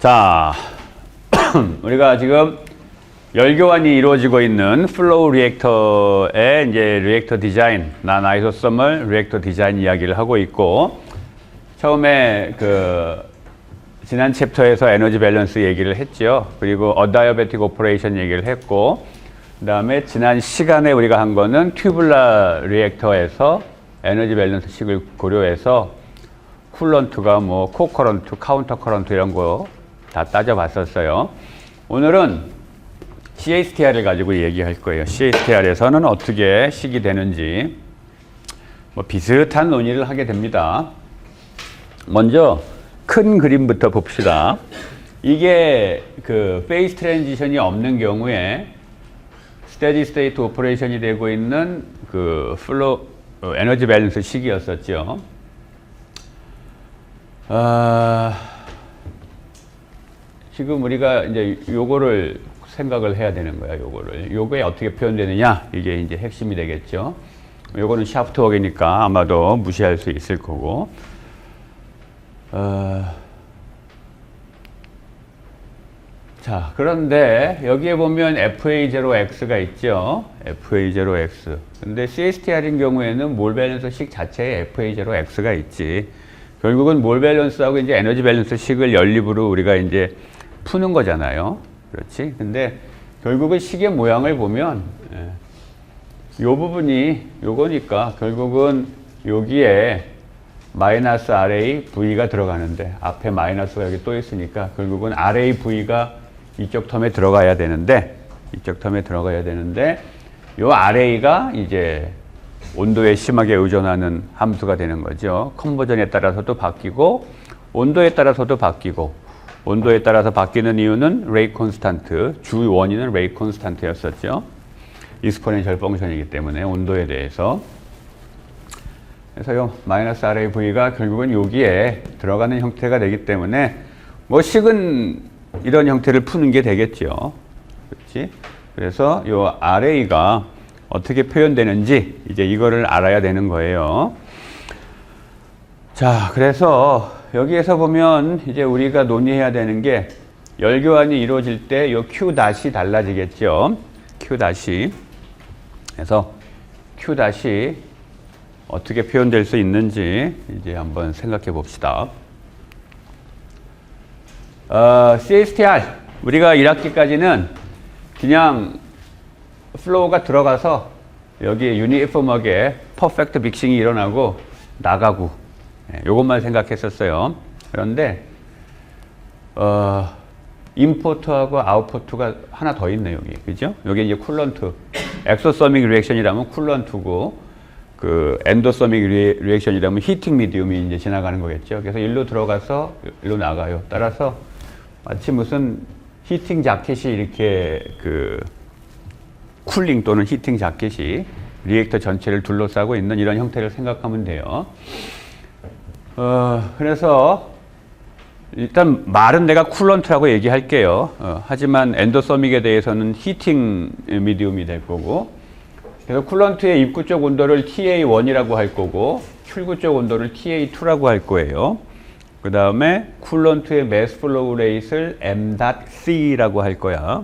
자, 우리가 지금 열교환이 이루어지고 있는 플로우 리액터의 이제 리액터 디자인, 난 아이소서멀 리액터 디자인 이야기를 하고 있고, 처음에 지난 챕터에서 에너지 밸런스 얘기를 했죠. 그리고 어다이어베틱 오퍼레이션 얘기를 했고, 그 다음에 지난 시간에 우리가 한 거는 튜블라 리액터에서 에너지 밸런스 식을 고려해서 쿨런트가 뭐 코커런트, 카운터 커런트 이런 거 다 따져봤었어요. 오늘은 CASTR을 가지고 얘기할 거예요. CASTR에서는 어떻게 식이 되는지 뭐 비슷한 논의를 하게 됩니다. 먼저 큰 그림부터 봅시다. 이게 페이스 트랜지션이 없는 경우에 스테디 스테이트 오퍼레이션이 되고 있는 에너지 밸런스 식이었었죠. 지금 우리가 이제 요거를 생각을 해야 되는 거야, 요거에 어떻게 표현되느냐, 이게 이제 핵심이 되겠죠. 요거는 샤프트웍이니까 아마도 무시할 수 있을 거고. 자, 그런데 여기에 보면 FA0X가 있죠. FA0X. 근데 CASTR인 경우에는 몰 밸런스 식 자체에 FA0X가 있지. 결국은 몰 밸런스하고 이제 에너지 밸런스 식을 연립으로 우리가 이제 푸는 거잖아요. 그렇지? 근데 결국은 식의 모양을 보면 요 부분이 요거니까 결국은 여기에 마이너스 RA V가 들어가는데 앞에 마이너스가 여기 또 있으니까 결국은 RA V가 이쪽 텀에 들어가야 되는데 요 RA가 이제 온도에 심하게 의존하는 함수가 되는 거죠. 컨버전에 따라서도 바뀌고 온도에 따라서도 바뀌고, 온도에 따라서 바뀌는 이유는 레이 콘스탄트, 주 원인은 레이 콘스탄트였었죠. 익스포넨셜 펑션이기 때문에 온도에 대해서. 그래서 요 마이너스 RAV가 결국은 여기에 들어가는 형태가 되기 때문에 뭐 식은 이런 형태를 푸는 게 되겠죠. 그렇지? 그래서 요 RA가 어떻게 표현되는지 이제 이거를 알아야 되는 거예요. 자, 그래서 여기에서 보면 이제 우리가 논의해야 되는 게 열교환이 이루어질 때 요 Q 다시 달라지겠죠. Q 다시. 그래서 Q 다시 어떻게 표현될 수 있는지 이제 한번 생각해 봅시다. CASTR 우리가 1학기까지는 그냥 플로우가 들어가서 여기 유니폼하게 퍼펙트 믹싱이 일어나고 나가고 요것만 생각했었어요. 그런데 인포트하고 아웃포트가 하나 더 있네요. 여기. 그죠? 여기 이제 쿨런트. 엑소서믹 리액션이라면 쿨런트고 엔도서믹 리액션이라면 히팅 미디움이 이제 지나가는 거겠죠. 그래서 일로 들어가서 일로 나가요. 따라서 마치 무슨 히팅 자켓이 이렇게 쿨링 또는 히팅 자켓이 리액터 전체를 둘러싸고 있는 이런 형태를 생각하면 돼요. 그래서 일단 말은 내가 쿨런트라고 얘기할게요. 하지만 엔도서믹에 대해서는 히팅 미디움이 될 거고, 그래서 쿨런트의 입구 쪽 온도를 TA1이라고 할 거고 출구 쪽 온도를 TA2라고 할 거예요. 그 다음에 쿨런트의 매스 플로우 레이트를 M.C라고 할 거야.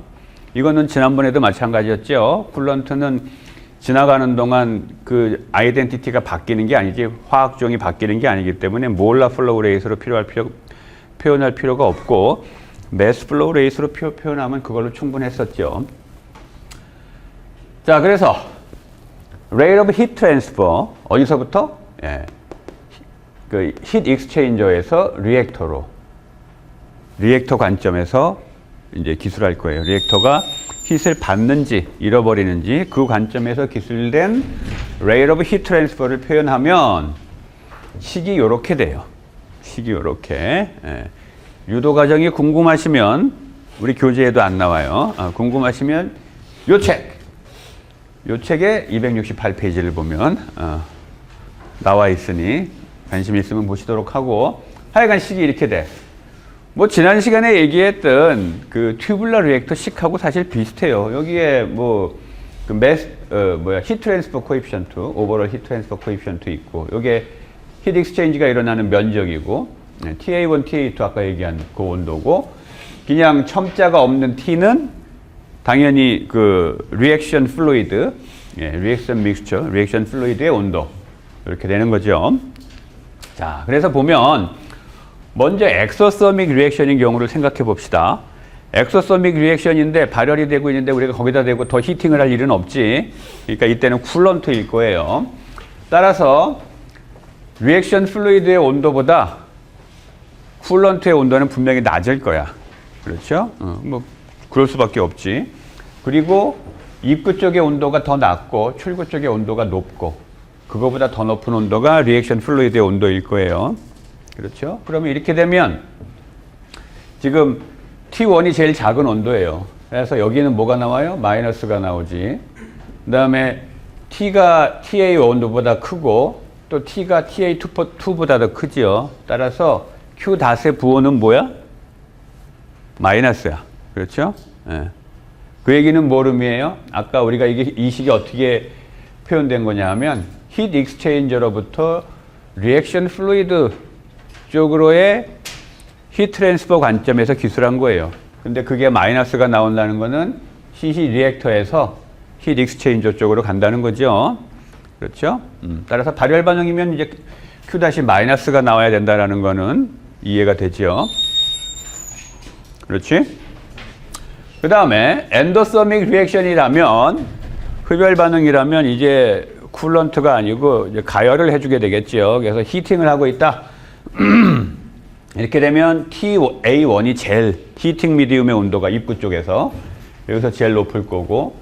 이거는 지난번에도 마찬가지였죠. 쿨런트는 지나가는 동안 아이덴티티가 바뀌는 게 아니지, 화학종이 바뀌는 게 아니기 때문에 몰라 플로우 레이스로 표현할 필요가 없고, 매스 플로우 레이스로 표현하면 그걸로 충분했었죠. 자, 그래서 rate of heat transfer 어디서부터? heat exchanger에서 리액터 관점에서 이제 기술할 거예요. 리액터가 hit을 받는지 잃어버리는지 그 관점에서 기술된 rate of heat transfer를 표현하면 식이 요렇게 돼요. 식이 요렇게. 유도 과정이 궁금하시면 우리 교재에도 안 나와요. 궁금하시면 요 책의 268페이지를 보면 나와 있으니 관심 있으면 보시도록 하고, 하여간 식이 이렇게 돼. 뭐 지난 시간에 얘기했던 튜블라 리액터 식하고 사실 비슷해요. 여기에 히트 트랜스퍼 코에피션트, 오버롤 히트 트랜스퍼 코에피션트 있고, 여기에 히트 익스체인지가 일어나는 면적이고, TA1, TA2 아까 얘기한 그 온도고, 그냥 첨자가 없는 T는 당연히 그 리액션 플루이드, 리액션 믹스처, 리액션 플루이드의 온도 이렇게 되는 거죠. 자, 그래서 보면 먼저 엑소서믹 리액션인 경우를 생각해 봅시다. 엑소서믹 리액션인데 발열이 되고 있는데 우리가 거기다 대고 더 히팅을 할 일은 없지. 그러니까 이때는 쿨런트일 거예요. 따라서 리액션 플루이드의 온도보다 쿨런트의 온도는 분명히 낮을 거야. 그렇죠? 뭐 그럴 수밖에 없지. 그리고 입구 쪽의 온도가 더 낮고 출구 쪽의 온도가 높고 그거보다 더 높은 온도가 리액션 플루이드의 온도일 거예요. 그렇죠? 그러면 이렇게 되면 지금 T1이 제일 작은 온도예요. 그래서 여기는 뭐가 나와요? 마이너스가 나오지. 그 다음에 T가 TA 온도보다 크고 또 T가 TA2보다 더 크지요. 따라서 Q 닷의 부호는 뭐야? 마이너스야. 그렇죠? 예. 그 얘기는 뭘 의미해요? 아까 우리가 이 식이 어떻게 표현된 거냐 하면 히트 익스체인저로부터 리액션 플루이드 쪽으로의 히트 트랜스퍼 관점에서 기술한 거예요. 근데 그게 마이너스가 나온다는 거는 CC 리액터에서 히트 익스체인저 쪽으로 간다는 거죠. 그렇죠? 따라서 발열 반응이면 이제 Q 다시 마이너스가 나와야 된다라는 거는 이해가 되죠. 그렇지? 그 다음에 엔도서믹 리액션이라면 흡열 반응이라면 이제 쿨런트가 아니고 이제 가열을 해주게 되겠죠. 그래서 히팅을 하고 있다. 이렇게 되면 TA1이 제일 히팅 미디움의 온도가 입구 쪽에서 여기서 제일 높을 거고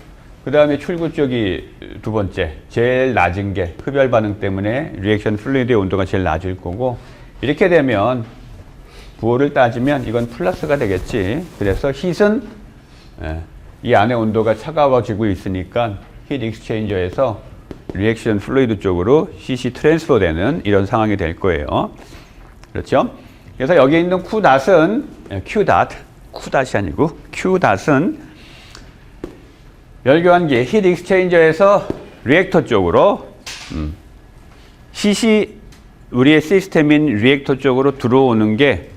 그 다음에 출구 쪽이 두 번째 제일 낮은 게 흡열 반응 때문에 리액션 플루이드의 온도가 제일 낮을 거고 이렇게 되면 부호를 따지면 이건 플러스가 되겠지. 그래서 hit은 이 안에 온도가 차가워지고 있으니까 히트 익스체인저에서 리액션 플루이드 쪽으로 CC 트랜스퍼 되는 이런 상황이 될 거예요. 그렇죠? 그래서 여기 있는 Q닷은 Q닷이 아니고 Q닷은 열교환기 히트 익스체인저에서 리액터 쪽으로 CC 우리의 시스템인 리액터 쪽으로 들어오는 게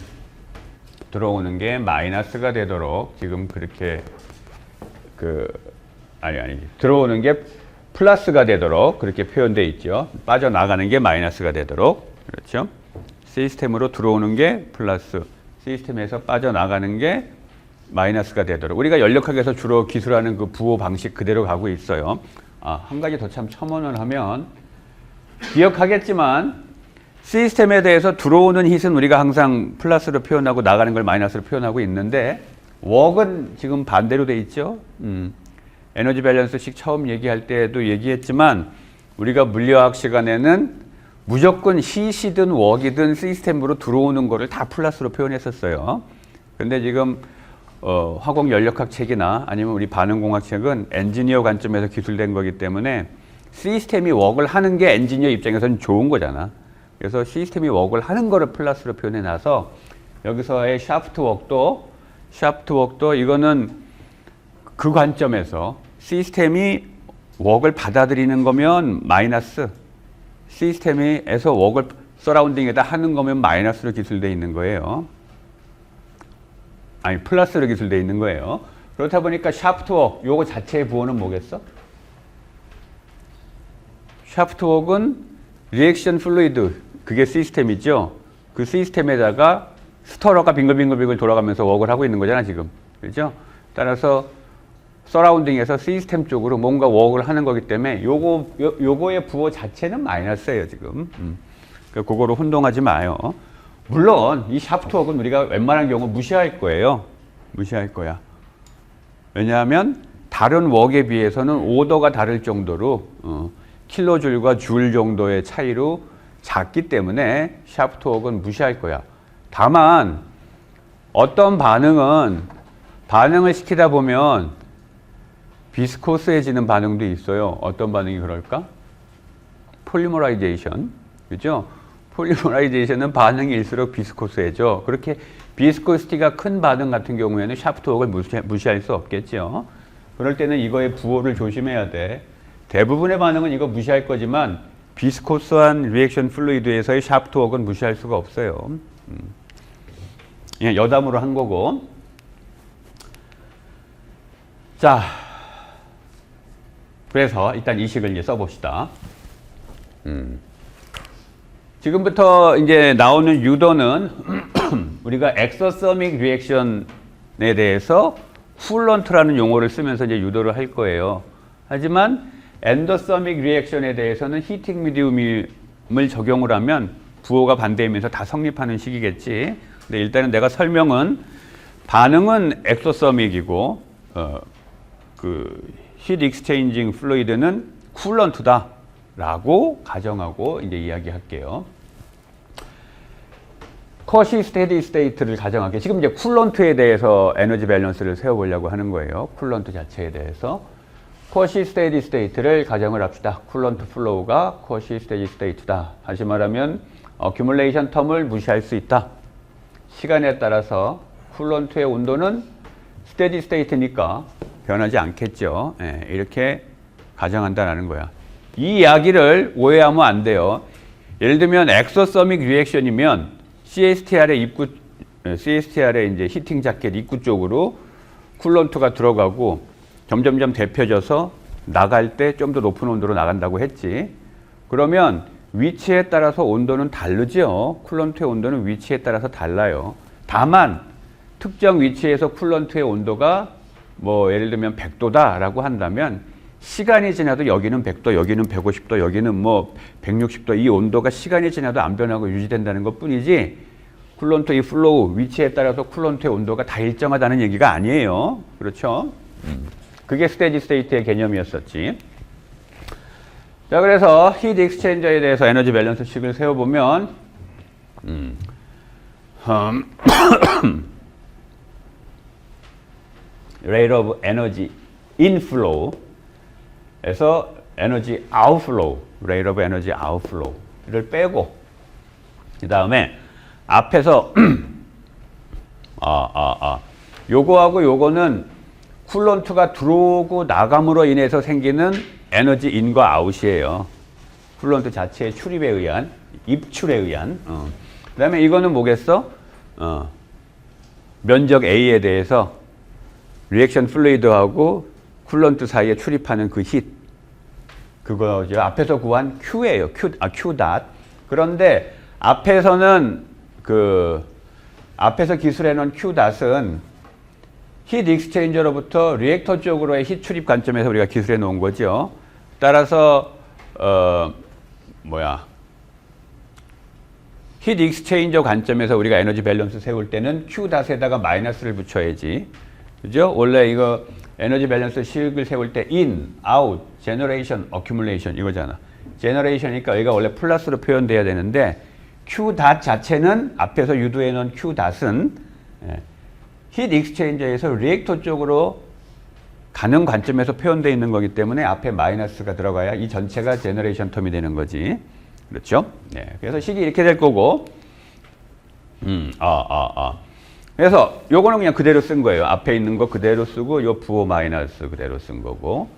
마이너스가 되도록 지금 그렇게 들어오는 게 플러스가 되도록 그렇게 표현되어 있죠. 빠져나가는 게 마이너스가 되도록. 그렇죠? 시스템으로 들어오는 게 플러스, 시스템에서 빠져나가는 게 마이너스가 되도록. 우리가 연력학에서 주로 기술하는 그 부호 방식 그대로 가고 있어요. 한 가지 더 참 첨언을 하면 기억하겠지만 시스템에 대해서 들어오는 hit은 우리가 항상 플러스로 표현하고 나가는 걸 마이너스로 표현하고 있는데 work은 지금 반대로 돼 있죠. 에너지 밸런스식 처음 얘기할 때도 얘기했지만 우리가 물리화학 시간에는 무조건 hit이든 work이든 시스템으로 들어오는 거를 다 플러스로 표현했었어요. 근데 지금 화공 연력학 책이나 아니면 우리 반응공학 책은 엔지니어 관점에서 기술된 거기 때문에 시스템이 work을 하는 게 엔지니어 입장에서는 좋은 거잖아. 그래서 시스템이 work을 하는 거를 플러스로 표현해 놔서 여기서의 샤프트 워크도 이거는 그 관점에서 시스템이 work을 받아들이는 거면 마이너스, 시스템에서 work을 서라운딩에다 하는 거면 마이너스로 기술되어 있는 거예요. 아니 플러스로 기술되어 있는 거예요. 그렇다 보니까 샤프트 워크 요거 자체의 부호는 뭐겠어? 샤프트 워크는 리액션 플루이드 그게 시스템이죠. 그 시스템에다가 스터러가 빙글빙글 돌아가면서 워크를 하고 있는 거잖아 지금. 그렇죠? 따라서 서라운딩에서 시스템 쪽으로 뭔가 워크를 하는 거기 때문에 요거의 부호 자체는 마이너스예요 지금. 그러니까 그거로 혼동하지 마요. 물론 이 샤프트 워크는 우리가 웬만한 경우 무시할 거예요. 무시할 거야. 왜냐하면 다른 워크에 비해서는 오더가 다를 정도로 킬로줄과 줄 정도의 차이로 작기 때문에 샤프트 워크는 무시할 거야. 다만 어떤 반응을 시키다 보면 비스코스해지는 반응도 있어요. 어떤 반응이 그럴까? 폴리머라이제이션. 그죠? 폴리머라이제이션은 반응일수록 비스코스해져. 그렇게 비스코시티가 큰 반응 같은 경우에는 샤프트 워크를 무시할 수 없겠죠. 그럴 때는 이거의 부호를 조심해야 돼. 대부분의 반응은 이거 무시할 거지만 비스코스한 리액션 플루이드에서의 샤프트 워크는 무시할 수가 없어요. 그냥 여담으로 한 거고. 자, 그래서 일단 이 식을 이제 써봅시다. 지금부터 이제 나오는 유도는 우리가 엑소서믹 리액션에 대해서 쿨런트라는 용어를 쓰면서 이제 유도를 할 거예요. 하지만 엔도서믹 리액션에 대해서는 히팅 미디움을 적용을 하면 부호가 반대이면서 다 성립하는 식이겠지. 근데 일단은 내가 설명은 반응은 엑소서믹이고 그 히트 익스체인징 플루이드는 쿨런트다라고 가정하고 이제 이야기할게요. 쿼시 스테디 스테이트를 가정할게요. 지금 이제 쿨런트에 대해서 에너지 밸런스를 세워보려고 하는 거예요. 쿨런트 자체에 대해서. 쿼시 스테디 스테이트를 가정을 합시다. 쿨런트 플로우가 쿼시 스테디 스테이트다. 다시 말하면 어큐뮬레이션 텀을 무시할 수 있다. 시간에 따라서 쿨런트의 온도는 스테디 스테이트니까 변하지 않겠죠. 예, 이렇게 가정한다는 거야. 이 이야기를 오해하면 안 돼요. 예를 들면 엑소서믹 리액션이면 CSTR의 이제 히팅 자켓 입구 쪽으로 쿨런트가 들어가고 점점점 데펴져서 나갈 때 좀 더 높은 온도로 나간다고 했지. 그러면 위치에 따라서 온도는 다르죠. 쿨런트의 온도는 위치에 따라서 달라요. 다만 특정 위치에서 쿨런트의 온도가 뭐 예를 들면 100도다라고 한다면 시간이 지나도 여기는 100도, 여기는 150도, 여기는 뭐 160도 이 온도가 시간이 지나도 안 변하고 유지된다는 것 뿐이지 쿨런트 이 플로우 위치에 따라서 쿨런트의 온도가 다 일정하다는 얘기가 아니에요. 그렇죠? 그게 스테디 스테이트의 개념이었었지. 자, 그래서 히트 익스체인저에 대해서 에너지 밸런스 식을 세워보면 rate of energy inflow 에서 에너지 아웃플로우, rate of energy outflow를 빼고 그 다음에 앞에서 요거하고 요거는 쿨런트가 들어오고 나감으로 인해서 생기는 에너지 인과 아웃이에요. 쿨런트 자체의 출입에 의한, 입출에 의한. 그 다음에 이거는 뭐겠어? 면적 A에 대해서 리액션 플루이드하고 쿨런트 사이에 출입하는 그 힛. 그거죠. 앞에서 구한 Q예요. Q 닷. 그런데 앞에서는 앞에서 기술해 놓은 Q 닷은 히트 익스체인저로부터 리액터 쪽으로의 힛 출입 관점에서 우리가 기술해 놓은 거죠. 따라서 히트 익스체인저 관점에서 우리가 에너지 밸런스 세울 때는 Q 닷에다가 마이너스를 붙여야지. 그죠? 원래 이거 에너지 밸런스 식을 세울 때 in, out, generation, accumulation 이거잖아. generation이니까 여기가 원래 플러스로 표현돼야 되는데 Q 닷 자체는 앞에서 유도해 놓은 Q 닷은 히트 익스체인저에서 리액터 쪽으로 가는 관점에서 표현되어 있는 거기 때문에 앞에 마이너스가 들어가야 이 전체가 제너레이션 텀이 되는 거지. 그렇죠? 네. 그래서 식이 이렇게 될 거고, 그래서 요거는 그냥 그대로 쓴 거예요. 앞에 있는 거 그대로 쓰고, 요 부호 마이너스 그대로 쓴 거고.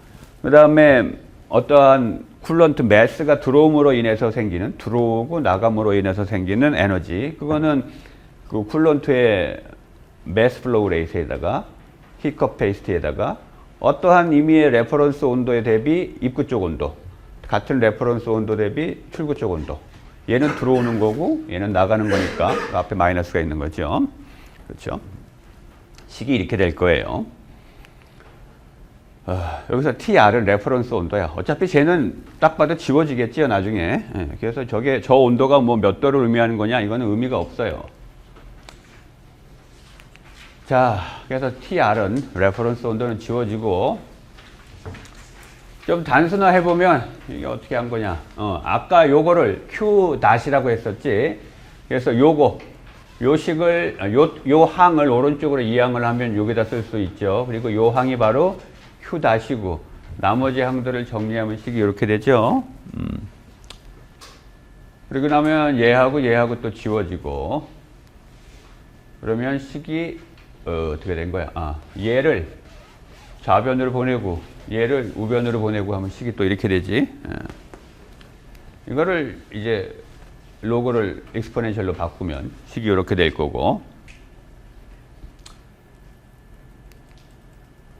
그 다음에 어떠한 쿨런트 매스가 들어옴으로 인해서 생기는, 들어오고 나감으로 인해서 생기는 에너지. 그거는 그 쿨런트의 매스 플로우 레이트에다가 히컵 페이스트에다가 어떠한 의미의 레퍼런스 온도에 대비 입구 쪽 온도, 같은 레퍼런스 온도 대비 출구 쪽 온도. 얘는 들어오는 거고 얘는 나가는 거니까 그 앞에 마이너스가 있는 거죠. 그렇죠? 식이 이렇게 될 거예요. 여기서 TR은 레퍼런스 온도야. 어차피 쟤는 딱 봐도 지워지겠지요, 나중에. 그래서 저 온도가 뭐 몇 도를 의미하는 거냐, 이거는 의미가 없어요. 자, 그래서 TR은 레퍼런스 온도는 지워지고 좀 단순화해보면 이게 어떻게 한 거냐. 아까 요거를 Q-이라고 했었지. 그래서 요 식을, 요 항을 오른쪽으로 이항을 하면 여기다 쓸 수 있죠. 그리고 요 항이 바로 Q-이고 나머지 항들을 정리하면 식이 이렇게 되죠. 그리고 나면 얘하고 또 지워지고 그러면 식이 어떻게 된 거야? 얘를 좌변으로 보내고 얘를 우변으로 보내고 하면 식이 또 이렇게 되지. 이거를 이제 로그를 익스포넨셜로 바꾸면 식이 이렇게 될 거고.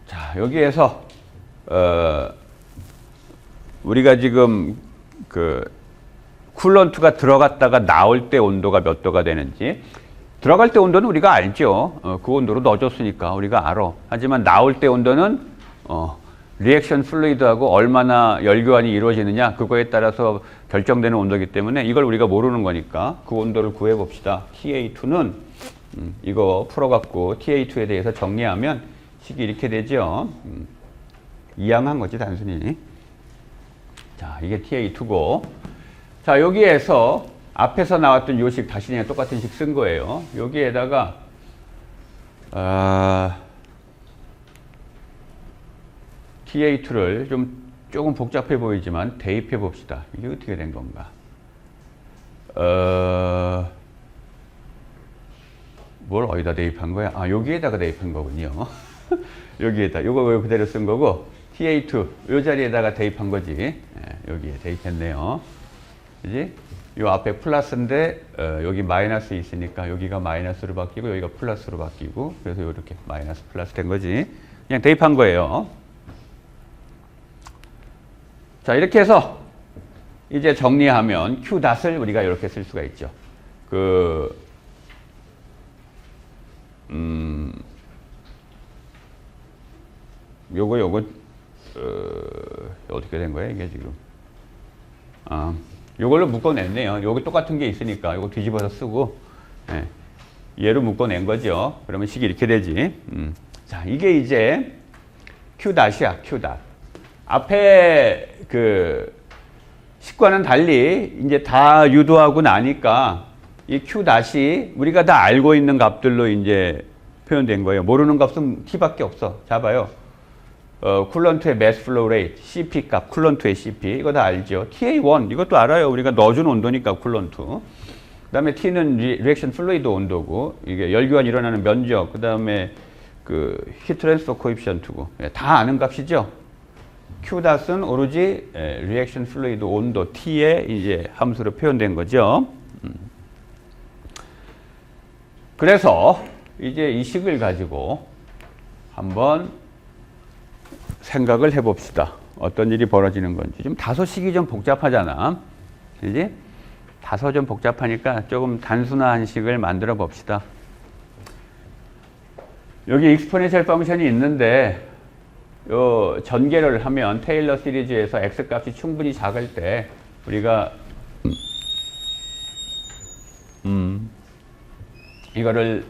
자, 자, 여기에서 우리가 지금 그 쿨런트가 들어갔다가 나올 때 온도가 몇 도가 되는지, 들어갈 때 온도는 우리가 알죠. 그 온도로 넣어줬으니까 우리가 알아. 하지만 나올 때 온도는 리액션 플루이드하고 얼마나 열교환이 이루어지느냐, 그거에 따라서 결정되는 온도이기 때문에 이걸 우리가 모르는 거니까 그 온도를 구해봅시다. TA2는 이거 풀어갖고 TA2에 대해서 정리하면 식이 이렇게 되죠. 이항한 거지 단순히. 자, 이게 TA2고, 자, 여기에서 앞에서 나왔던 요 식 다시 그냥 똑같은 식 쓴 거예요. 여기에다가 TA2를 조금 복잡해 보이지만 대입해 봅시다. 이게 어떻게 된 건가? 뭘 어디다 대입한 거야? 아, 여기에다가 대입한 거군요. 여기에다, 요거 왜 그대로 쓴 거고, TA2 요 자리에다가 대입한 거지. 예, 여기에 대입했네요. 그지? 요 앞에 플러스인데 여기 마이너스 있으니까 여기가 마이너스로 바뀌고 여기가 플러스로 바뀌고, 그래서 이렇게 마이너스 플러스 된 거지. 그냥 대입한 거예요. 자, 이렇게 해서 이제 정리하면 Q닷을 우리가 이렇게 쓸 수가 있죠. 요거 어떻게 된 거예요, 이게 지금? 요걸로 묶어냈네요. 여기 똑같은 게 있으니까 요거 뒤집어서 쓰고, 예, 얘로 묶어낸 거죠. 그러면 식이 이렇게 되지. 자, 이게 이제 Q닷이야, Q닷. 앞에 그 식과는 달리 이제 다 유도하고 나니까 이 Q닷이 우리가 다 알고 있는 값들로 이제 표현된 거예요. 모르는 값은 T밖에 없어. 잡아요. 쿨런트의 mass flow rate, CP 값, 쿨런트의 CP, 이거 다 알죠. TA1, 이것도 알아요. 우리가 넣어준 온도니까, 쿨런트. 그 다음에 T는 리액션 플루이드 온도고, 이게 열교환 일어나는 면적, 그 다음에 그 히트 트랜스퍼 코에피션트고, 다 아는 값이죠. Q닷은 오로지 리액션 플루이드 온도 T의 이제 함수로 표현된 거죠. 그래서 이제 이 식을 가지고 한번 생각을 해봅시다. 어떤 일이 벌어지는 건지. 좀 다소 식이 좀 복잡하잖아. 그지? 다소 좀 복잡하니까 조금 단순한 식을 만들어 봅시다. 여기 익스포넨셜 펑션이 있는데 요 전개를 하면 테일러 시리즈에서 x 값이 충분히 작을 때 우리가 이거를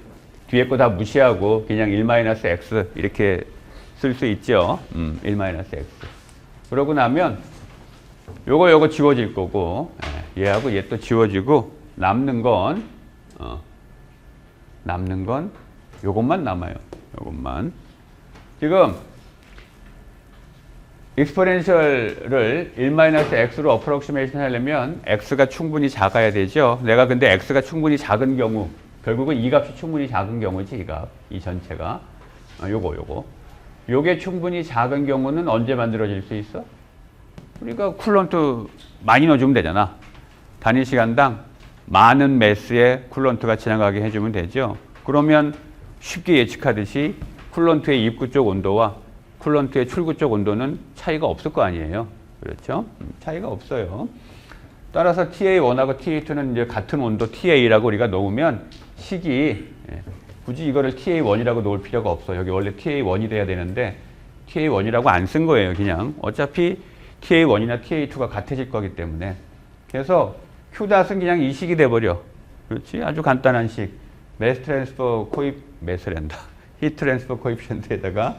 뒤에 거 다 무시하고 그냥 1-x 이렇게 쓸 수 있죠. 1-x. 그러고 나면 요거 지워질 거고, 얘하고 얘 또 지워지고 남는 건 요것만 남아요. 요것만. 지금 익스포넨셜을 1-x로 어프록시메이션 하려면 x가 충분히 작아야 되죠. 내가 근데 x가 충분히 작은 경우, 결국은 이 값이 충분히 작은 경우지, 이 값, 이 전체가. 요게 충분히 작은 경우는 언제 만들어질 수 있어? 우리가 쿨런트 많이 넣어주면 되잖아. 단위 시간당 많은 매스의 쿨런트가 지나가게 해주면 되죠. 그러면 쉽게 예측하듯이 쿨런트의 입구 쪽 온도와 쿨런트의 출구 쪽 온도는 차이가 없을 거 아니에요. 그렇죠? 차이가 없어요. 따라서 TA1하고 TA2는 이제 같은 온도 TA라고 우리가 놓으면 식이, 굳이 이거를 TA1이라고 놓을 필요가 없어. 여기 원래 TA1이 돼야 되는데 TA1이라고 안 쓴 거예요. 그냥 어차피 TA1이나 TA2가 같아질 거기 때문에. 그래서 Q닷은 그냥 이 식이 돼버려. 그렇지? 아주 간단한 식. 히트 트랜스퍼 코에피션트에다가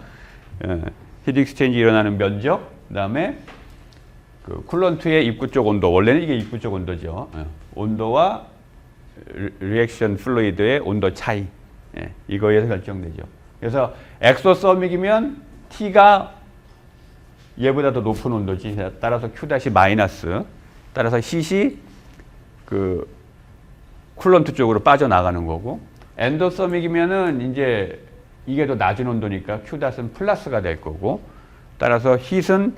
히트 익스체인지 일어나는 면적, 그 다음에 그 쿨런트의 입구 쪽 온도, 원래는 이게 입구 쪽 온도죠. 온도와 리액션 플루이드의 온도 차이, 이거에서 결정되죠. 그래서 엑소서믹이면 T가 얘보다 더 높은 온도지. 따라서 Q-이 마이너스, 따라서 hit이 그 쿨런트 쪽으로 빠져나가는 거고, 엔도서믹이면은 이제 이게 더 낮은 온도니까 Q닷은 플러스가 될 거고, 따라서 hit은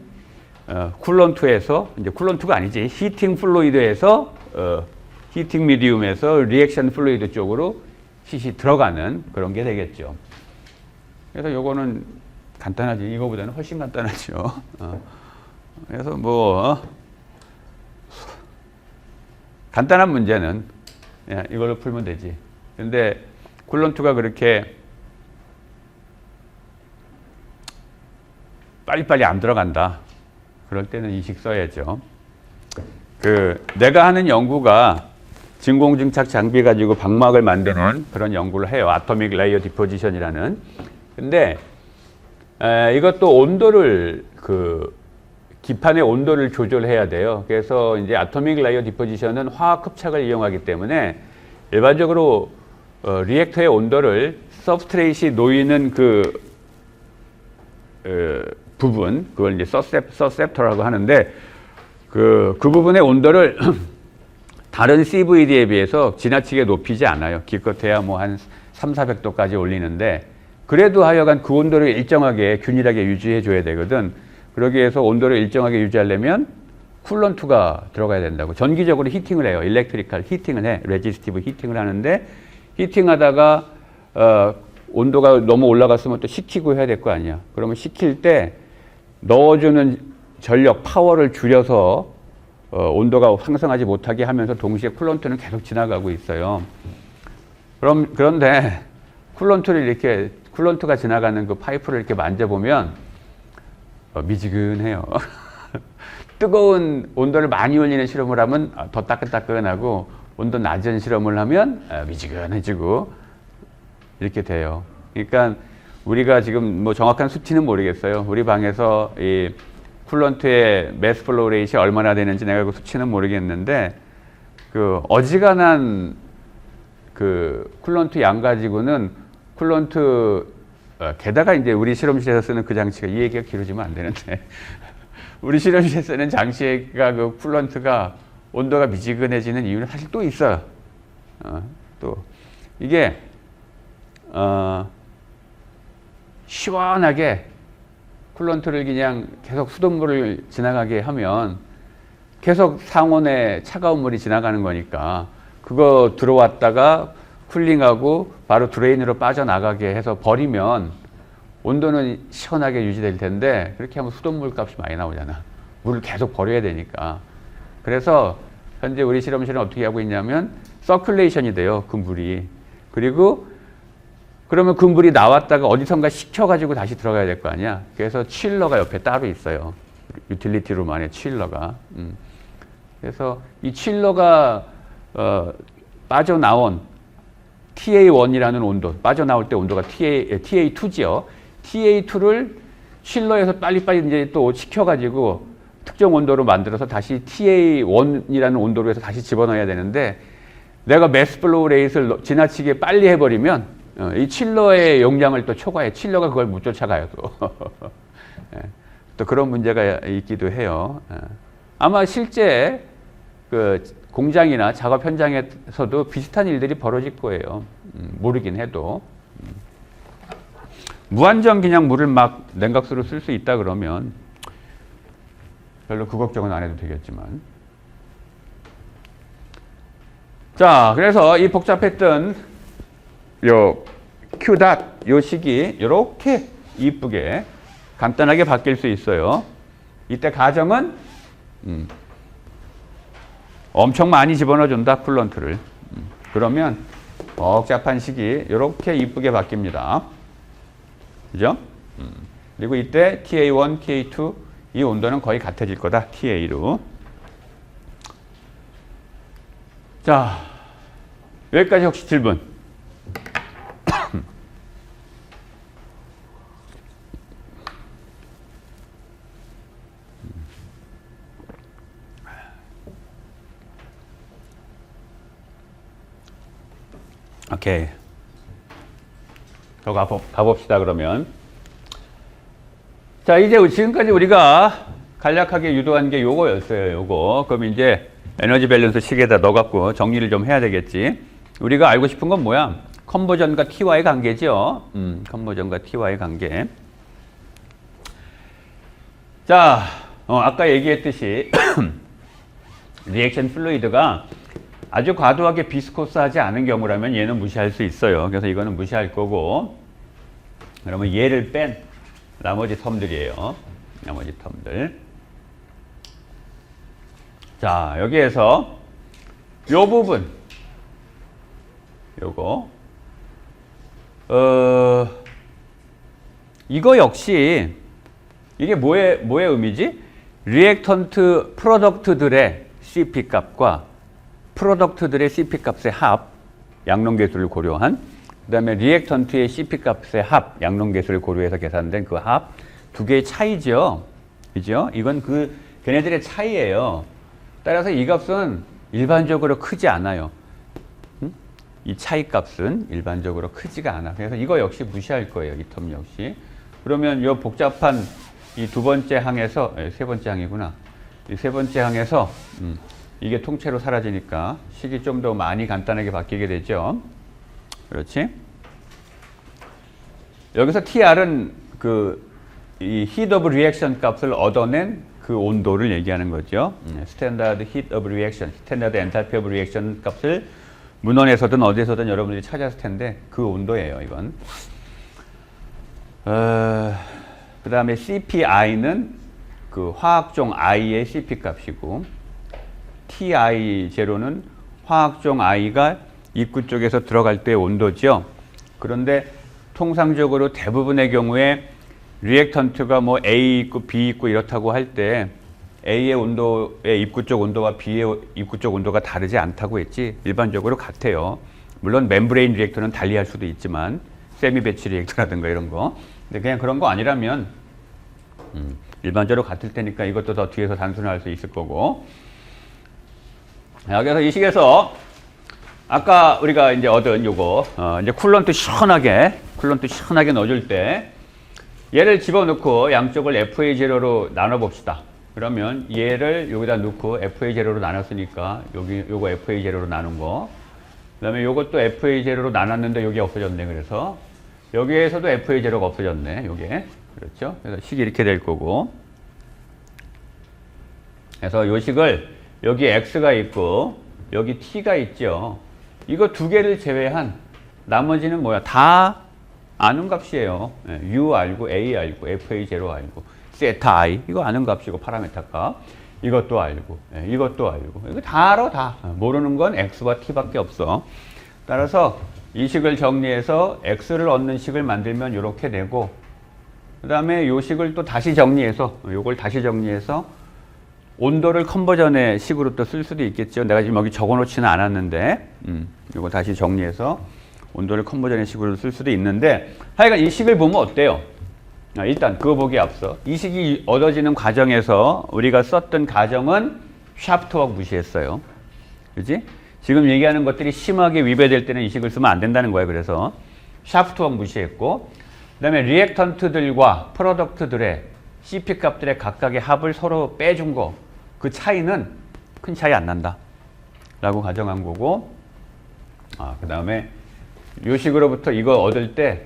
쿨런트에서, 이제 쿨런트가 아니지, 히팅 플루이드에서 히팅 미디움에서 리액션 플루이드 쪽으로 hit이 들어가는 그런 게 되겠죠. 그래서 요거는 간단하지. 이거보다는 훨씬 간단하죠. 그래서 뭐 간단한 문제는 이걸로 풀면 되지. 근데 쿨런트가 그렇게 빨리빨리 안 들어간다. 그럴 때는 이 식 써야죠. 내가 하는 연구가 진공증착 장비 가지고 방막을 만드는 그런 연구를 해요. 아토믹 레이어 디포지션이라는. 근데 이것도 온도를 기판의 온도를 조절해야 돼요. 그래서 이제 아토믹 레이어 디포지션은 화학 흡착을 이용하기 때문에 일반적으로 리액터의 온도를 서브스트레이트이 놓이는 부분, 그걸 이제 서셉터라고 하는데 그 부분의 온도를 다른 CVD에 비해서 지나치게 높이지 않아요. 기껏해야 뭐 한 300~400도까지 올리는데 그래도 하여간 그 온도를 일정하게 균일하게 유지해 줘야 되거든. 그러기 위해서 온도를 일정하게 유지하려면 쿨런트가 들어가야 된다고. 전기적으로 히팅을 해요. 일렉트리컬 히팅을 해. 레지스티브 히팅을 하는데 히팅하다가 온도가 너무 올라갔으면 또 식히고 해야 될 거 아니야. 그러면 식힐 때 넣어주는 전력, 파워를 줄여서 온도가 상승하지 못하게 하면서 동시에 쿨런트는 계속 지나가고 있어요. 그런데 쿨런트가 지나가는 그 파이프를 이렇게 만져보면 미지근해요. 뜨거운 온도를 많이 올리는 실험을 하면 더 따끈따끈하고 온도 낮은 실험을 하면 미지근해지고 이렇게 돼요. 그러니까 우리가 지금 뭐 정확한 수치는 모르겠어요. 우리 방에서 이 쿨런트의 매스 플로우 레이트가 얼마나 되는지 내가 그 수치는 모르겠는데 어지간한 쿨런트 양 가지고는 게다가 이제 우리 실험실에서 쓰는 그 장치가 이 얘기가 길어지면 안 되는데 우리 실험실에 쓰는 장치가 쿨런트가 온도가 미지근해지는 이유는 사실 또 있어요. 또 이게 시원하게 쿨런트를 그냥 계속 수돗물을 지나가게 하면 계속 상온에 차가운 물이 지나가는 거니까 그거 들어왔다가 쿨링하고 바로 드레인으로 빠져나가게 해서 버리면 온도는 시원하게 유지될 텐데 그렇게 하면 수돗물 값이 많이 나오잖아. 물을 계속 버려야 되니까. 그래서 현재 우리 실험실은 어떻게 하고 있냐면 서큘레이션이 돼요. 그 물이. 그리고 그러면 그 물이 나왔다가 어디선가 식혀가지고 다시 들어가야 될 거 아니야. 그래서 칠러가 옆에 따로 있어요. 유틸리티룸 안에 칠러가. 그래서 이 칠러가 빠져나온 TA1이라는 온도, 빠져나올 때 온도가 TA2지요. TA2를 칠러에서 빨리빨리 이제 또 식혀가지고 특정 온도로 만들어서 다시 TA1이라는 온도로 해서 다시 집어넣어야 되는데 내가 매스 플로우 레이트를 지나치게 빨리 해버리면 이 칠러의 용량을 또 초과해. 칠러가 그걸 못 쫓아가요. 또 그런 문제가 있기도 해요. 아마 실제 공장이나 작업 현장에서도 비슷한 일들이 벌어질 거예요. 모르긴 해도. 무한정 그냥 물을 막 냉각수로 쓸 수 있다 그러면 별로 그 걱정은 안 해도 되겠지만. 자, 그래서 이 복잡했던 요 Q닷 요 식이 이렇게 이쁘게 간단하게 바뀔 수 있어요. 이때 가정은 엄청 많이 집어넣어 준다, 쿨런트를. 그러면 복잡한 식이 이렇게 이쁘게 바뀝니다. 그죠? 그리고 이때 TA1, TA2 이 온도는 거의 같아질 거다, TA로. 자, 여기까지 혹시 질문? 오케이. 더 가봅시다, 그러면. 자, 이제 지금까지 우리가 간략하게 유도한 게 요거였어요, 요거. 그럼 이제 에너지 밸런스 식에다 넣어갖고 정리를 좀 해야 되겠지. 우리가 알고 싶은 건 뭐야? 컨버전과 T와의 관계죠. 컨버전과 T와의 관계. 자, 아까 얘기했듯이 리액션 플루이드가 아주 과도하게 비스코스하지 않은 경우라면 얘는 무시할 수 있어요. 그래서 이거는 무시할 거고, 그러면 얘를 뺀 나머지 텀들이에요. 나머지 텀들. 자, 여기에서 요 부분, 요거, 이거 역시 이게 뭐의 의미지? 리액턴트 프로덕트들의 CP 값과 프로덕트들의 CP 값의 합, 양론계수를 고려한, 그 다음에 리액턴트의 CP 값의 합, 양론계수를 고려해서 계산된 그 합, 두 개의 차이죠. 그죠? 이건 걔네들의 차이예요. 따라서 이 값은 일반적으로 크지 않아요. 이 차이 값은 일반적으로 크지가 않아. 그래서 이거 역시 무시할 거예요. 이 텀 역시. 그러면 이 복잡한 이 두 번째 항에서, 세 번째 항이구나. 이 세 번째 항에서 이게 통째로 사라지니까 식이 좀 더 많이 간단하게 바뀌게 되죠. 그렇지? 여기서 TR은 이 heat of reaction 값을 얻어낸 그 온도를 얘기하는 거죠. 스탠다드 heat of reaction, 스탠다드 엔탈피 오브 리액션 값을 문헌에서든 어디에서든 여러분들이 찾았을 텐데 그 온도예요, 이건. 그 다음에 CPI는 그 화학종 I의 CP 값이고, TI0는 화학종 I가 입구 쪽에서 들어갈 때의 온도죠. 그런데 통상적으로 대부분의 경우에 리액턴트가 뭐 A 있고 B 있고 이렇다고 할 때 A의 온도의 입구 쪽 온도와 B의 입구 쪽 온도가 다르지 않다고 했지 일반적으로 같아요. 물론 멤브레인 리액터는 달리할 수도 있지만 세미 배치 리액터라든가 이런 거. 근데 그냥 그런 거 아니라면 일반적으로 같을 테니까 이것도 더 뒤에서 단순화할 수 있을 거고. 여기서 이 식에서 아까 우리가 이제 얻은 요거 이제 쿨런트 시원하게 넣어줄 때 얘를 집어넣고 양쪽을 FA0로 나눠 봅시다. 그러면 얘를 여기다 넣고 FA0로 나눴으니까 요거 FA0로 나눈 거. 그다음에 요것도 FA0로 나눴는데 여기 없어졌네. 그래서 여기에서도 FA0가 없어졌네. 요게. 그렇죠? 그래서 식이 이렇게 될 거고. 그래서 요 식을 여기 X가 있고 여기 T가 있죠. 이거 두 개를 제외한 나머지는 뭐야? 다 아는 값이에요. U 알고 A 알고 FA0 알고 세타 I 이거 아는 값이고 파라메타 값 이것도 알고 이것도 알고 이거 다 알아 다. 모르는 건 X와 T밖에 없어. 따라서 이 식을 정리해서 X를 얻는 식을 만들면 이렇게 되고 그 다음에 요 식을 또 다시 정리해서 요걸 다시 정리해서 온도를 컨버전의 식으로 또 쓸 수도 있겠죠. 내가 지금 여기 적어놓지는 않았는데 요거 다시 정리해서 온도를 컨버전의 식으로 쓸 수도 있는데 하여간 이 식을 보면 어때요? 일단 그거 보기에 앞서 이 식이 얻어지는 과정에서 우리가 썼던 가정은 샤프트웍 무시했어요. 그렇지? 지금 얘기하는 것들이 심하게 위배될 때는 이 식을 쓰면 안 된다는 거예요. 그래서 샤프트웍 무시했고 그 다음에 리액턴트들과 프로덕트들의 CP 값들의 각각의 합을 서로 빼준 거 그 차이는 큰 차이 안 난다 라고 가정한 거고 그 다음에 요 식으로부터 이거 얻을 때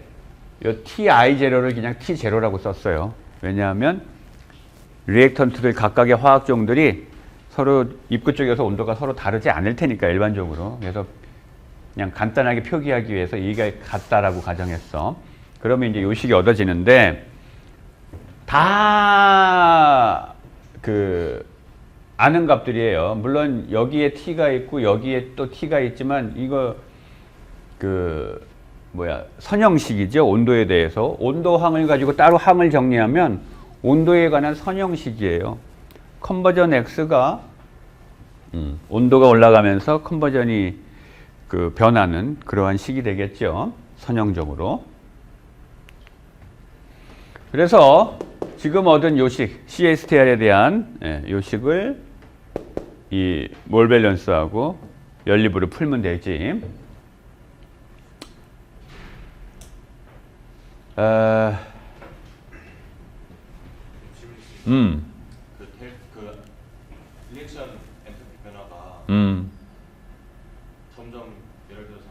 요 TI0를 그냥 T0라고 썼어요. 왜냐하면 리액턴트들 각각의 화학종들이 서로 입구 쪽에서 온도가 서로 다르지 않을 테니까 일반적으로. 그래서 그냥 간단하게 표기하기 위해서 이게 같다라고 가정했어. 그러면 이제 요 식이 얻어지는데 다 아는 값들이에요. 물론 여기에 T가 있고 여기에 또 T가 있지만 이거 선형식이죠. 온도에 대해서. 온도항을 가지고 따로 항을 정리하면 온도에 관한 선형식이에요. 컨버전 X가 온도가 올라가면서 컨버전이 변하는 그러한 식이 되겠죠. 선형적으로. 그래서 지금 얻은 요식, CSTR에 대한 요식을 이 몰 밸런스하고 연립으로 풀면 되지. 리액션 엔트로피 변화가 점점 예를 들어서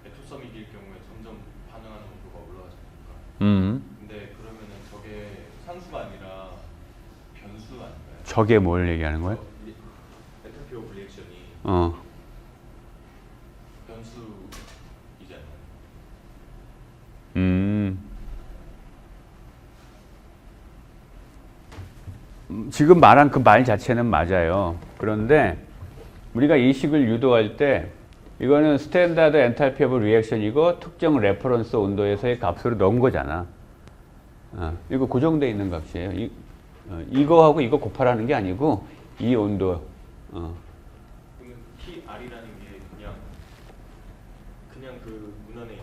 애토섬이길 경우에 점점 반응하는 온도가 올라가잖아요. 근데 그러면은 저게 상수가 아니라 변수 아닌가요? 저게 뭘 얘기하는 거예요? 엔트로피 오브 리액션이 변수이잖아요. 지금 말한 그 말 자체는 맞아요. 그런데 우리가 이 식을 유도할 때 이거는 스탠다드 엔탈피 오브 리액션이고 특정 레퍼런스 온도에서의 값으로 넣은 거잖아. 이거 고정되어 있는 값이에요. 이거하고 이거 곱하라는 게 아니고 이 온도. 그러면 TR이라는 게 그냥 그 문헌에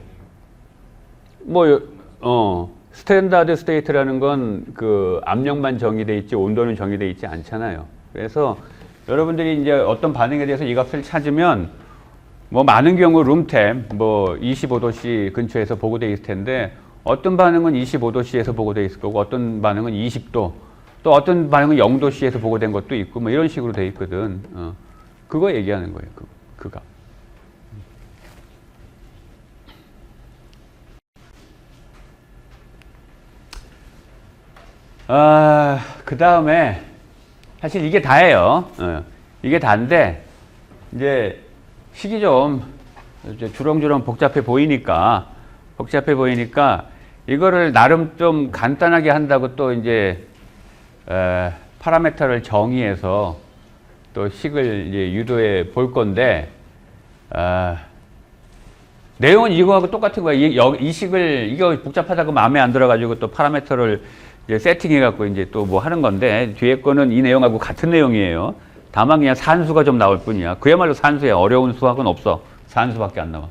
있는 스탠다드 스테이트라는 건 그 압력만 정의돼 있지 온도는 정의돼 있지 않잖아요. 그래서 여러분들이 이제 어떤 반응에 대해서 이 값을 찾으면 뭐 많은 경우 룸템 뭐 25도씨 근처에서 보고돼 있을 텐데 어떤 반응은 25도씨에서 보고돼 있을 거고 어떤 반응은 20도 또 어떤 반응은 0도씨에서 보고된 것도 있고 뭐 이런 식으로 돼 있거든. 그거 얘기하는 거예요. 그 값. 그 다음에 사실 이게 다예요. 이게 다인데 이제 식이 좀 이제 주렁주렁 복잡해 보이니까 이거를 나름 좀 간단하게 한다고 또 이제 파라메터를 정의해서 또 식을 이제 유도해 볼 건데 내용은 이거하고 똑같은 거야. 이 식을 이거 복잡하다고 마음에 안 들어가지고 또 파라메터를 이제 세팅해갖고 이제 또 뭐 하는 건데 뒤에 거는 이 내용하고 같은 내용이에요. 다만 그냥 산수가 좀 나올 뿐이야. 그야말로 산수야. 어려운 수학은 없어. 산수밖에 안 나와.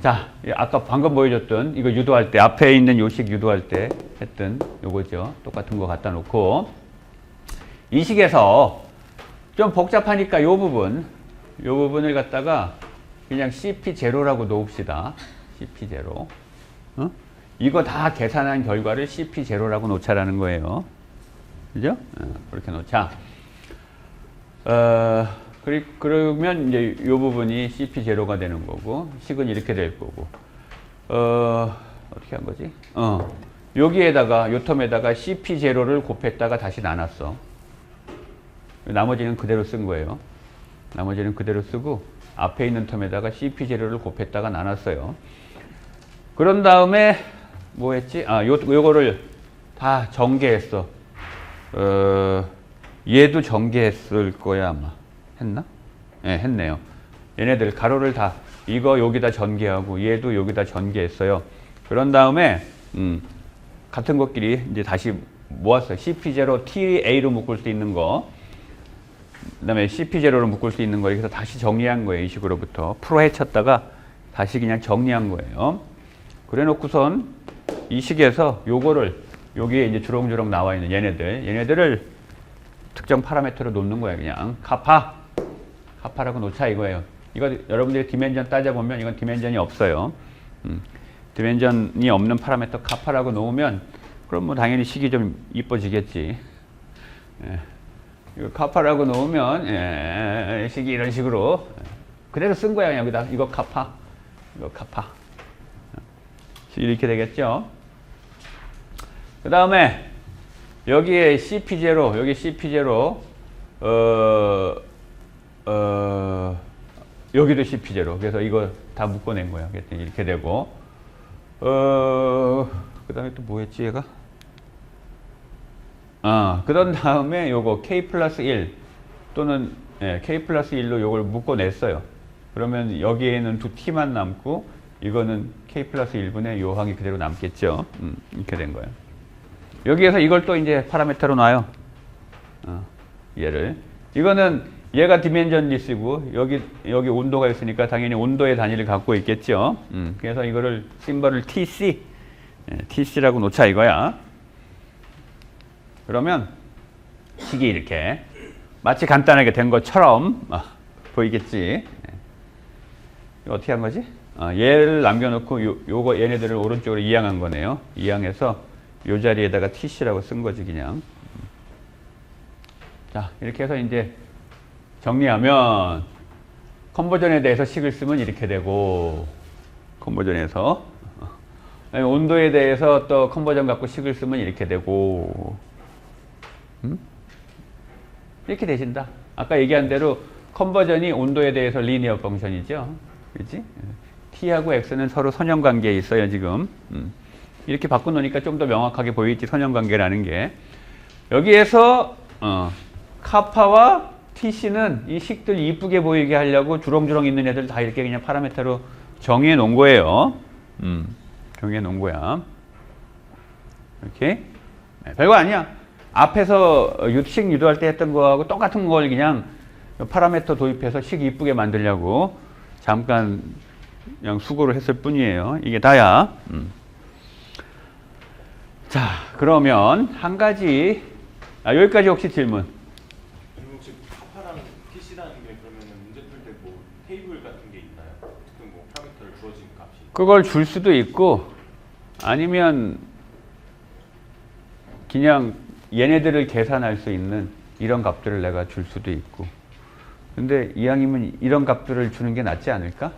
자, 아까 방금 보여줬던 이거 유도할 때 앞에 있는 요식 유도할 때 했던 요거죠. 똑같은 거 갖다 놓고 이 식에서 좀 복잡하니까 요 부분을 갖다가 그냥 CP0라고 놓읍시다. CP0. 이거 다 계산한 결과를 CP0라고 놓자라는 거예요. 그죠? 그렇게 놓자. 그러면 이제 이 부분이 CP0가 되는 거고, 식은 이렇게 될 거고, 어떻게 한 거지? 여기에다가, 요 텀에다가 CP0를 곱했다가 다시 나눴어. 나머지는 그대로 쓴 거예요. 나머지는 그대로 쓰고, 앞에 있는 텀에다가 CP0를 곱했다가 나눴어요. 그런 다음에, 뭐 했지? 요거를 다 전개했어. 얘도 전개했을 거야, 아마. 했나? 예, 했네요. 얘네들 가로를 다, 이거 여기다 전개하고, 얘도 여기다 전개했어요. 그런 다음에, 같은 것끼리 이제 다시 모았어요. CP0 TA로 묶을 수 있는 거. 그 다음에 CP0로 묶을 수 있는 거. 이렇게 해서 다시 정리한 거예요. 이 식으로부터. 풀어 헤쳤다가 다시 그냥 정리한 거예요. 그래 놓고선 이 식에서 요거를 여기에 이제 주렁주렁 나와 있는 얘네들을 특정 파라미터로 놓는 거예요. 그냥 카파라고 놓자 이거예요. 이거 여러분들이 디멘전 따져보면 이건 디멘전이 없어요. 디멘전이 없는 파라미터 카파라고 놓으면 그럼 뭐 당연히 식이 좀 이뻐지겠지. 예. 이거 카파라고 놓으면 식이 이런 식으로 그대로 쓴 거야. 여기다 이거 카파. 이렇게 되겠죠. 그 다음에 여기에 CP0, 여기 CP0, 여기도 CP0. 그래서 이거 다 묶어낸 거야. 이렇게 되고, 그 다음에 또 뭐 했지, 얘가? 그런 다음에 요거 K 플러스 1 또는 K 플러스 1로 요걸 묶어냈어요. 그러면 여기에는 두 T만 남고, 이거는 K 플러스 1분의 요 항이 그대로 남겠죠. 이렇게 된 거예요. 여기에서 이걸 또 이제 파라미터로 놔요. 얘를. 이거는 얘가 디멘전 리스고 여기 온도가 있으니까 당연히 온도의 단위를 갖고 있겠죠. 그래서 이거를 심벌을 TC라고 놓자 이거야. 그러면 식이 이렇게 마치 간단하게 된 것처럼 보이겠지. 이거 어떻게 한 거지? 얘를 남겨놓고 요거 얘네들을 오른쪽으로 이항한 거네요. 이항해서 요 자리에다가 TC라고 쓴 거지 그냥. 자 이렇게 해서 이제 정리하면 컨버전에 대해서 식을 쓰면 이렇게 되고 컨버전에서 온도에 대해서 또 컨버전 갖고 식을 쓰면 이렇게 되고 이렇게 되신다. 아까 얘기한 대로 컨버전이 온도에 대해서 리니어 펑션이죠. 그렇지? T하고 X는 서로 선형관계에 있어요 지금. 이렇게 바꿔놓으니까 좀 더 명확하게 보이지 선형관계라는 게. 여기에서 카파와 TC는 이 식들 이쁘게 보이게 하려고 주렁주렁 있는 애들 다 이렇게 그냥 파라미터로 정해 놓은 거예요. 정해 놓은 거야. 이렇게. 네, 별거 아니야. 앞에서 식 유도할 때 했던 거하고 똑같은 걸 그냥 파라미터 도입해서 식 이쁘게 만들려고 잠깐 그냥 수고를 했을 뿐이에요. 이게 다야. 자, 그러면 한 가지, 여기까지 혹시 질문? 혹시 카파랑 PC라는 게 그러면은 문제 풀 때 뭐 테이블 같은 게 있나요? 어떻게 뭐 파라미터를 주어진 값이? 그걸 줄 수도 있고, 아니면 그냥 얘네들을 계산할 수 있는 이런 값들을 내가 줄 수도 있고. 근데 이왕이면 이런 값들을 주는 게 낫지 않을까?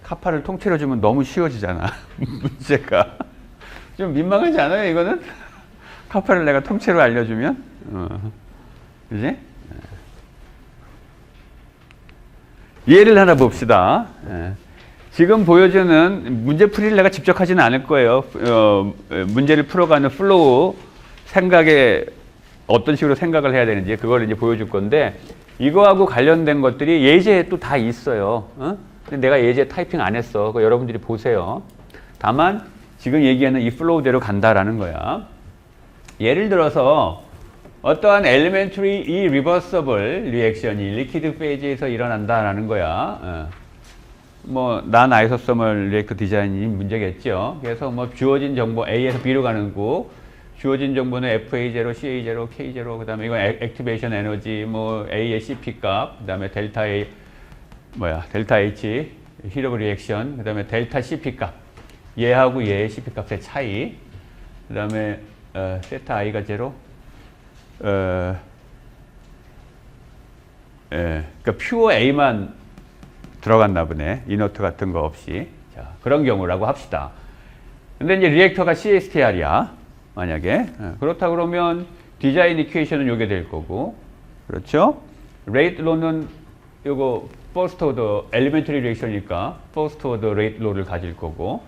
카파를 통째로 주면 너무 쉬워지잖아. 문제가. 좀 민망하지 않아요, 이거는? 카파를 내가 통째로 알려주면? 그지? 예를 하나 봅시다. 지금 보여주는 문제 풀이를 내가 직접 하지는 않을 거예요. 문제를 풀어가는 플로우 생각에 어떤 식으로 생각을 해야 되는지 그걸 이제 보여줄 건데 이거하고 관련된 것들이 예제에 또 다 있어요. 근데 내가 예제 타이핑 안 했어. 그거 여러분들이 보세요. 다만 지금 얘기하는 이 플로우대로 간다라는 거야. 예를 들어서 어떠한 elementary irreversible 리액션이 리퀴드 페이지에서 일어난다라는 거야. 뭐 non isosomal 리액터 디자인이 문제겠죠. 그래서 뭐 주어진 정보 A에서 B로 가는 거, 주어진 정보는 FA0, CA0, K0, 그다음에 이건 액티베이션 에너지, 뭐 A의 CP 값, 그다음에 델타 A 델타 H 히트 오브 리액션, 그다음에 델타 CP 값. 얘하고 얘의 CP 값의 차이, 그 다음에 세타 i가 제로, 그러니까 퓨어 A만 들어갔나 보네. 이노트 같은 거 없이. 자, 그런 경우라고 합시다. 근데 이제 리액터가 CSTR이야. 만약에. 그렇다 그러면 디자인 이퀘이션은 요게 될 거고. 그렇죠? 레이트 로는 요거 퍼스트 오더 엘리멘터리 리액션이니까 퍼스트 오더 레이트 로를 가질 거고.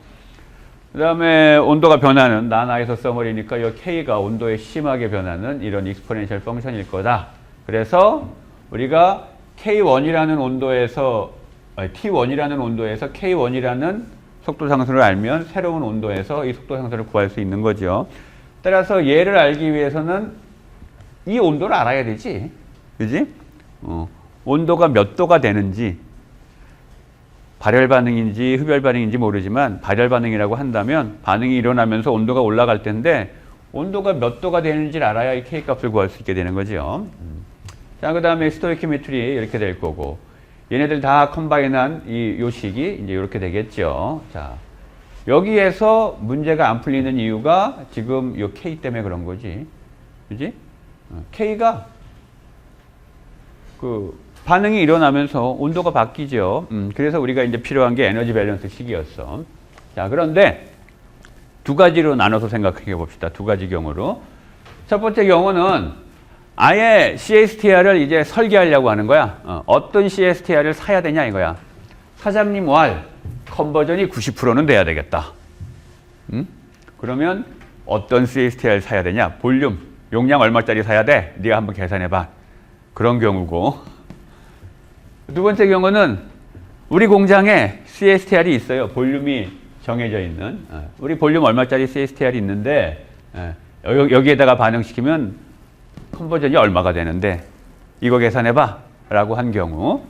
그 다음에 온도가 변하는 non isosomal이니까 이 K가 온도에 심하게 변하는 이런 익스포넨셜 펑션일 거다. 그래서 우리가 K1이라는 온도에서 T1이라는 온도에서 K1이라는 속도 상승을 알면 새로운 온도에서 이 속도 상승을 구할 수 있는 거죠. 따라서 얘를 알기 위해서는 이 온도를 알아야 되지. 그지? 온도가 몇 도가 되는지 발열 반응인지 흡열 반응인지 모르지만 발열 반응이라고 한다면 반응이 일어나면서 온도가 올라갈 텐데 온도가 몇 도가 되는지를 알아야 이 K 값을 구할 수 있게 되는 거죠. 자, 그 다음에 스토이키메트리 이렇게 될 거고 얘네들 다 컴바인한 이 요식이 이제 이렇게 되겠죠. 자, 여기에서 문제가 안 풀리는 이유가 지금 요 K 때문에 그런 거지. 그지? K가 반응이 일어나면서 온도가 바뀌죠. 그래서 우리가 이제 필요한 게 에너지 밸런스 식이었어. 자, 그런데 두 가지로 나눠서 생각해 봅시다. 두 가지 경우로. 첫 번째 경우는 아예 CSTR을 이제 설계하려고 하는 거야. 어떤 CSTR을 사야 되냐 이거야. 사장님 왈 컨버전이 90%는 돼야 되겠다. 그러면 어떤 CSTR 사야 되냐? 볼륨, 용량 얼마짜리 사야 돼? 네가 한번 계산해 봐. 그런 경우고. 두 번째 경우는 우리 공장에 CSTR이 있어요. 볼륨이 정해져 있는. 우리 볼륨 얼마짜리 CSTR이 있는데 여기에다가 반응시키면 컨버전이 얼마가 되는데 이거 계산해봐 라고 한 경우.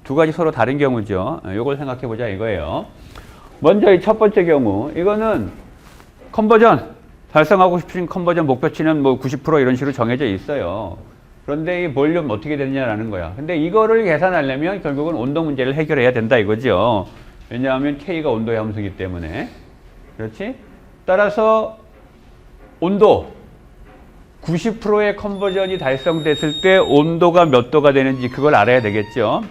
두 가지 서로 다른 경우죠. 이걸 생각해 보자 이거예요. 먼저 이 첫 번째 경우. 이거는 컨버전 달성하고 싶으신 컨버전 목표치는 뭐 90% 이런 식으로 정해져 있어요. 그런데 이 볼륨 어떻게 되느냐라는 거야. 근데 이거를 계산하려면 결국은 온도 문제를 해결해야 된다 이거죠. 왜냐하면 K가 온도의 함수이기 때문에. 그렇지? 따라서 온도 90%의 컨버전이 달성됐을 때 온도가 몇 도가 되는지 그걸 알아야 되겠죠.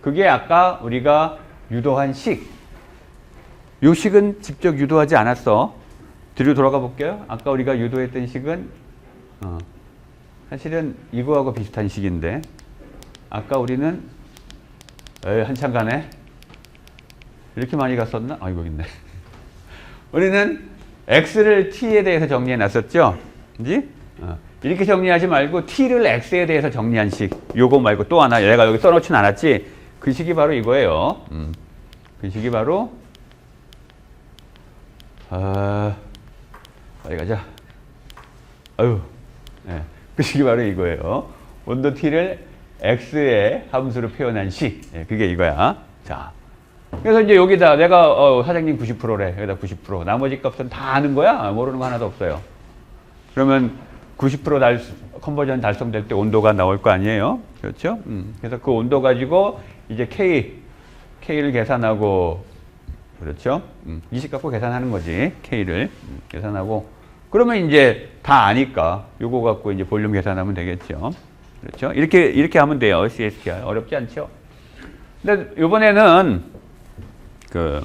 그게 아까 우리가 유도한 식. 요 식은 직접 유도하지 않았어. 뒤로 돌아가 볼게요. 아까 우리가 유도했던 식은 사실은 이거하고 비슷한 식인데 아까 우리는 한참 가네. 이렇게 많이 갔었나? 아, 이거 있네. 우리는 X를 T에 대해서 정리해 놨었죠. 그지? 이렇게 정리하지 말고 t를 x에 대해서 정리한 식. 요거 말고 또 하나 내가 여기 써놓진 않았지. 그 식이 바로 이거예요. 그 식이 바로 빨리 가자. 아유, 네. 그 식이 바로 이거예요. 온도 t를 x의 함수로 표현한 식. 네, 그게 이거야. 자, 그래서 이제 여기다 내가 사장님 90%래. 여기다 90%. 나머지 값은 다 아는 거야. 모르는 거 하나도 없어요. 그러면 90% 컨버전 달성될 때 온도가 나올 거 아니에요? 그렇죠? 그래서 그 온도 가지고 이제 K를 계산하고, 그렇죠? 이 식 갖고 계산하는 거지. K를 계산하고. 그러면 이제 다 아니까 요거 갖고 이제 볼륨 계산하면 되겠죠. 그렇죠? 이렇게 하면 돼요. CSTR. 어렵지 않죠? 근데 이번에는 그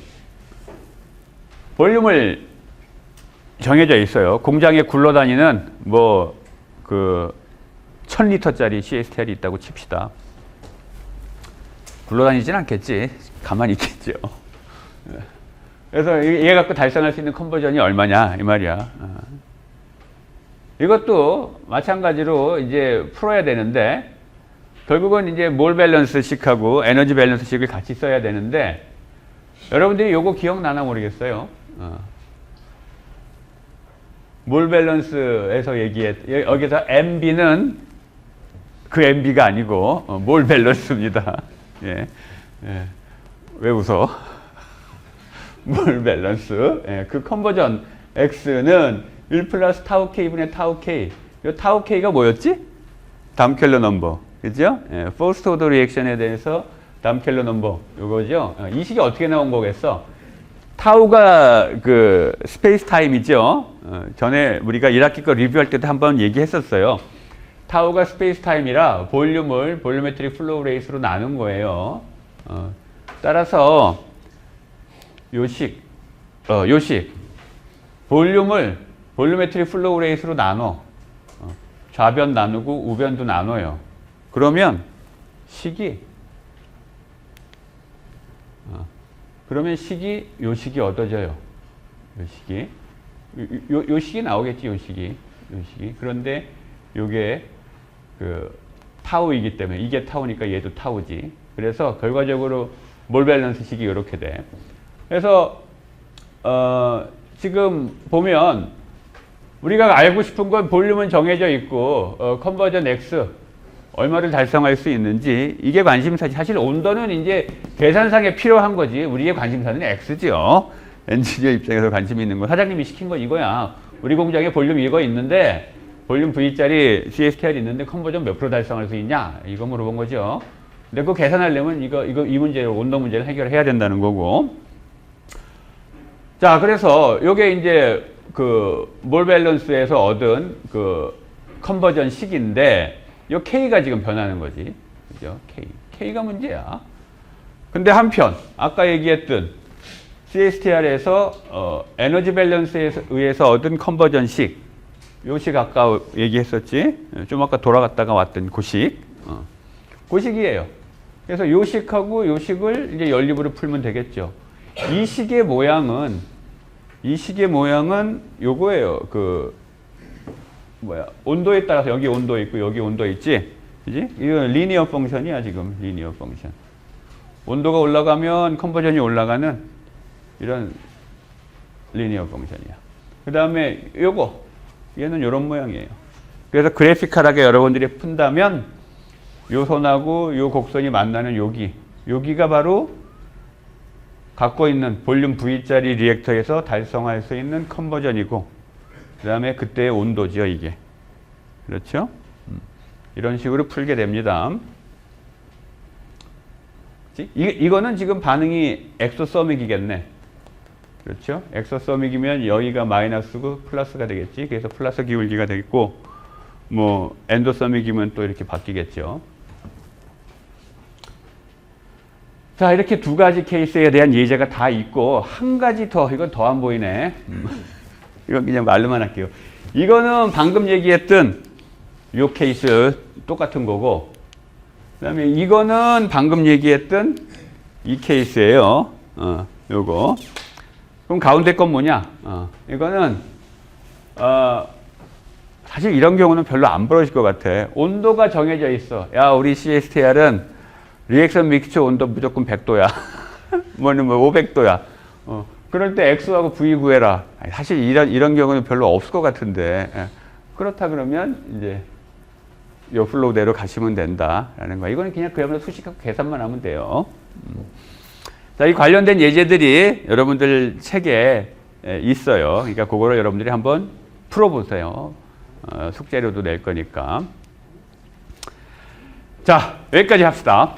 볼륨을 정해져 있어요. 공장에 굴러다니는 뭐 그 1000리터짜리 CSTL이 있다고 칩시다. 굴러다니진 않겠지. 가만히 있겠죠. 그래서 얘 갖고 달성할 수 있는 컨버전이 얼마냐 이 말이야. 이것도 마찬가지로 이제 풀어야 되는데 결국은 이제 몰 밸런스식하고 에너지 밸런스식을 같이 써야 되는데 여러분들이 요거 기억나나 모르겠어요. 몰 밸런스에서 여기서 MB는 그 MB가 아니고 몰 밸런스입니다. 예. 왜 웃어? 몰 밸런스. 예. 그 컨버전 X는 1 플러스 타우 K분의 타우 K. 요 타우 K가 뭐였지? 담켈러 넘버. 그죠? 예. 퍼스트 오더 리액션에 대해서 담켈러 넘버. 요거죠? 이 식이 어떻게 나온 거겠어? 타우가 그 스페이스 타임이죠. 전에 우리가 1학기 거 리뷰할 때도 한번 얘기했었어요. 타우가 스페이스 타임이라 볼륨을 볼루메트릭 플로우 레이스로 나눈 거예요. 따라서 요식 볼륨을 볼루메트릭 플로우 레이스로 나눠. 좌변 나누고 우변도 나눠요. 그러면 식이 요 식이 얻어져요. 요 식이 나오겠지, 요 식이. 그런데 요게 그 타우이기 때문에 이게 타우니까 얘도 타우지. 그래서 결과적으로 몰 밸런스 식이 이렇게 돼. 그래서 지금 보면 우리가 알고 싶은 건 볼륨은 정해져 있고 컨버전 X 얼마를 달성할 수 있는지 이게 관심사지. 사실 온도는 이제 계산상에 필요한 거지. 우리의 관심사는 X죠. 엔지니어 입장에서 관심 있는 건 사장님이 시킨 건 이거야. 우리 공장에 볼륨 이거 있는데 볼륨 V짜리 CSTR 있는데 컨버전 몇 프로 달성할 수 있냐? 이거 물어본 거죠. 근데 그거 계산하려면 이 문제를 온도 문제를 해결해야 된다는 거고. 자, 그래서 요게 이제 그 몰 밸런스에서 얻은 그 컨버전 식인데 요 K가 지금 변하는 거지. 그죠? K가 문제야. 근데 한편, 아까 얘기했던 CSTR에서 에너지 밸런스에 의해서 얻은 컨버전식, 요 식 아까 얘기했었지? 좀 아까 돌아갔다가 왔던 그 식. 그 식이에요. 그래서 요 식하고 요 식을 이제 연립으로 풀면 되겠죠. 이 식의 모양은 요거예요. 온도에 따라서 여기 온도 있고 여기 온도 있지? 그지? 이건 리니어 펑션이야, 지금. 리니어 펑션. 온도가 올라가면 컨버전이 올라가는 이런 리니어 펑션이야. 그 다음에 얘는 이런 모양이에요. 그래서 그래피컬하게 여러분들이 푼다면 요 선하고 요 곡선이 만나는 여기가 바로 갖고 있는 볼륨 V짜리 리액터에서 달성할 수 있는 컨버전이고 그 다음에 그때의 온도죠, 이게. 그렇죠? 이런 식으로 풀게 됩니다. 이거는 지금 반응이 엑소서믹이겠네. 그렇죠? 엑소서믹이면 여기가 마이너스고 플러스가 되겠지. 그래서 플러스 기울기가 되겠고, 뭐 엔도서믹이면 또 이렇게 바뀌겠죠. 자, 이렇게 두 가지 케이스에 대한 예제가 다 있고 한 가지 더, 이건 더 안 보이네. 이건 그냥 말로만 할게요. 이거는 방금 얘기했던 요 케이스 똑같은 거고, 그 다음에 이거는 방금 얘기했던 이 케이스예요. 요거. 그럼 가운데 건 뭐냐? 이거는 사실 이런 경우는 별로 안 벌어질 것 같아. 온도가 정해져 있어. 야, 우리 CSTR은 리액션 믹스처 온도 무조건 100도야. 뭐는 뭐 500도야. 그럴 때 X하고 V 구해라. 아니, 사실 이런 경우는 별로 없을 것 같은데. 예. 그렇다 그러면 이제 요 플로우대로 가시면 된다라는 거. 이거는 그냥 그야말로 수식하고 계산만 하면 돼요. 자, 이 관련된 예제들이 여러분들 책에 있어요. 그러니까 그거를 여러분들이 한번 풀어보세요. 숙제료도 낼 거니까. 자, 여기까지 합시다.